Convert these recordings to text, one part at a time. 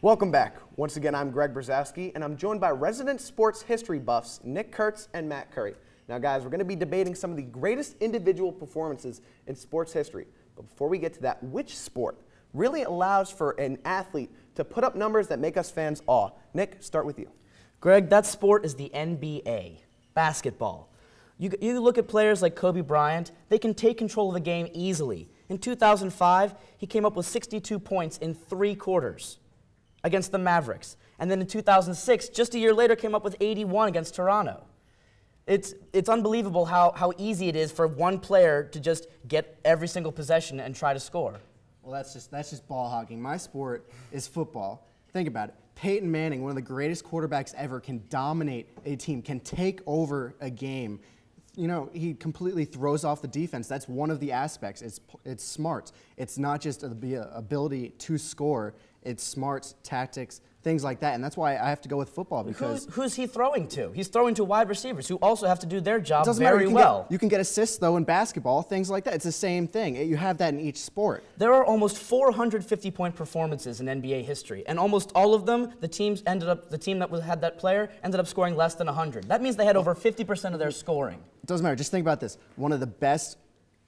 Welcome back. Once again, I'm Greg Brzozowski, and I'm joined by resident sports history buffs Nick Kurtz and Matt Curry. Now, guys, we're going to be debating some of the greatest individual performances in sports history. But before we get to that, which sport really allows for an athlete to put up numbers that make us fans awe? Nick, start with you. Greg, that sport is the NBA, basketball. You look at players like Kobe Bryant, they can take control of the game easily. In 2005, he came up with 62 points in 3 quarters against the Mavericks. And then in 2006, just a year later, came up with 81 against Toronto. It's unbelievable how easy it is for one player to just get every single possession and try to score. Well, that's just ball hogging. My sport is football. Think about it. Peyton Manning, one of the greatest quarterbacks ever, can dominate a team, can take over a game. You know, he completely throws off the defense. That's one of the aspects. It's smarts. It's not just the ability to score. It's smarts, tactics, things like that. And that's why I have to go with football, because who's he throwing to? He's throwing to wide receivers who also have to do their job very well. You can get assists, though, in basketball, things like that. It's the same thing. You have that in each sport. There are almost 450-point performances in NBA history, and almost all of them, the team that had that player ended up scoring less than 100. That means they had over 50% of their scoring. It doesn't matter. Just think about this. One of the best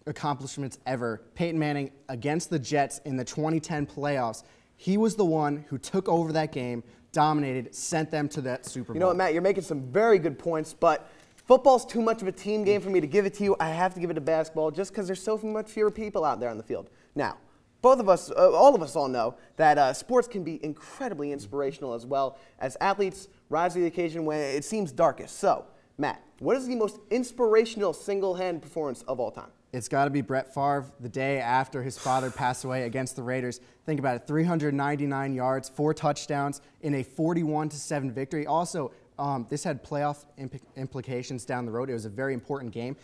accomplishments ever, Peyton Manning against the Jets in the 2010 playoffs. He was the one who took over that game, dominated, sent them to that Super Bowl. You know what, Matt, you're making some very good points, but football's too much of a team game for me to give it to you. I have to give it to basketball just because there's so much fewer people out there on the field. Now, both of us, all of us all know that sports can be incredibly inspirational as well as athletes rise to the occasion when it seems darkest. So, Matt, what is the most inspirational single-hand performance of all time? It's got to be Brett Favre the day after his father passed away against the Raiders. Think about it, 399 yards, 4 touchdowns in a 41-7 victory. Also, this had playoff implications down the road. It was a very important game.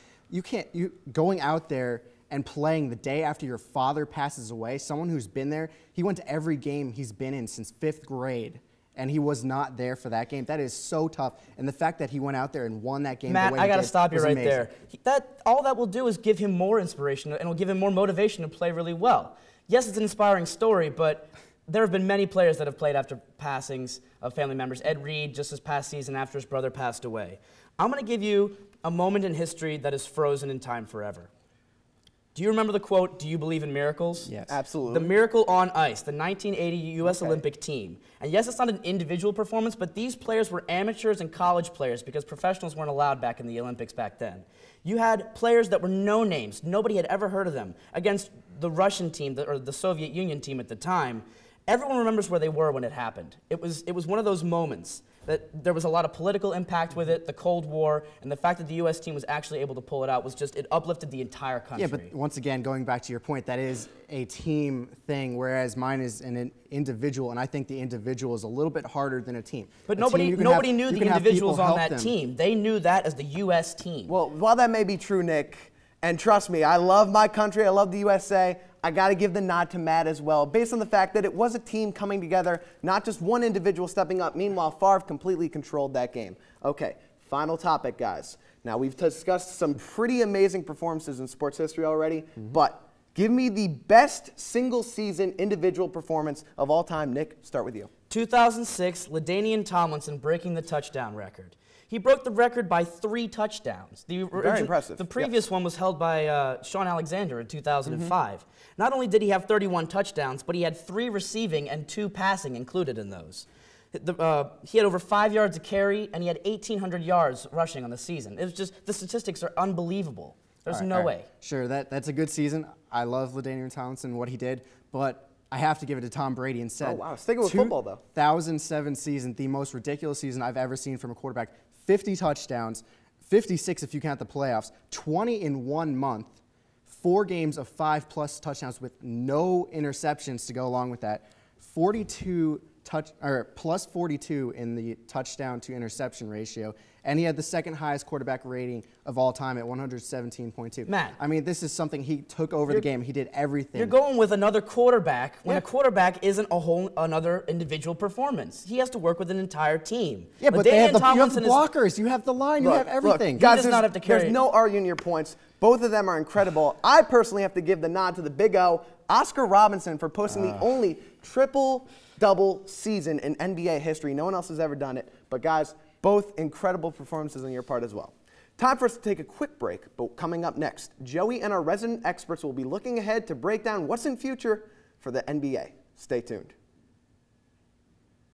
Going out there and playing the day after your father passes away, someone who's been there, he went to every game he's been in since 5th grade. And he was not there for that game. That is so tough. And the fact that he went out there and won that game Matt, the way he I got to did stop you was right amazing. there. All that will do is give him more inspiration, and will give him more motivation to play really well. Yes, it's an inspiring story, but there have been many players that have played after passings of family members. Ed Reed, just this past season after his brother passed away. I'm going to give you a moment in history that is frozen in time forever. Do you remember the quote, "Do you believe in miracles?" Yes. Absolutely. The Miracle on Ice, the 1980 U.S. Olympic team. And yes, it's not an individual performance, but these players were amateurs and college players because professionals weren't allowed back in the Olympics back then. You had players that were no names. Nobody had ever heard of them against the Russian team, or the Soviet Union team at the time. Everyone remembers where they were when it happened. It was one of those moments that there was a lot of political impact with it, the Cold War, and the fact that the U.S. team was actually able to pull it out was just, it uplifted the entire country. Yeah, but once again, going back to your point, that is a team thing, whereas mine is an individual, and I think the individual is a little bit harder than a team. But nobody knew the individuals on that team. They knew that as the U.S. team. Well, while that may be true, Nick, and trust me, I love my country, I love the USA, I got to give the nod to Matt as well, based on the fact that it was a team coming together, not just one individual stepping up. Meanwhile, Favre completely controlled that game. Okay, final topic, guys. Now, we've discussed some pretty amazing performances in sports history already, but give me the best single-season individual performance of all time. Nick, start with you. 2006, LaDainian Tomlinson breaking the touchdown record. He broke the record by 3 touchdowns. Very impressive. The previous one was held by Sean Alexander in 2005. Not only did he have 31 touchdowns, but he had 3 receiving and 2 passing included in those. He had over 5 yards a carry, and he had 1,800 yards rushing on the season. It was just, the statistics are unbelievable. There's no way. Sure, that's a good season. I love LaDainian Tomlinson and what he did, but I have to give it to Tom Brady instead. Oh, wow. Sticking with football, though. 2007 season, the most ridiculous season I've ever seen from a quarterback. 50 touchdowns, 56 if you count the playoffs, 20 in 1 month, 4 games of 5+ touchdowns with no interceptions to go along with that, plus 42 in the touchdown to interception ratio, and he had the second highest quarterback rating of all time at 117.2. Matt. I mean, this is something he took over the game. He did everything. You're going with another quarterback when a quarterback isn't another individual performance. He has to work with an entire team. Yeah, but they have the Tomlinson blockers. You have the line. You have everything. Look, guys, does not have to carry there's it. no arguing your points. Both of them are incredible. I personally have to give the nod to the Big O, Oscar Robinson, for posting the only triple-double season in NBA history. No one else has ever done it. But, guys, both incredible performances on your part as well. Time for us to take a quick break, but coming up next, Joey and our resident experts will be looking ahead to break down what's in future for the NBA. Stay tuned.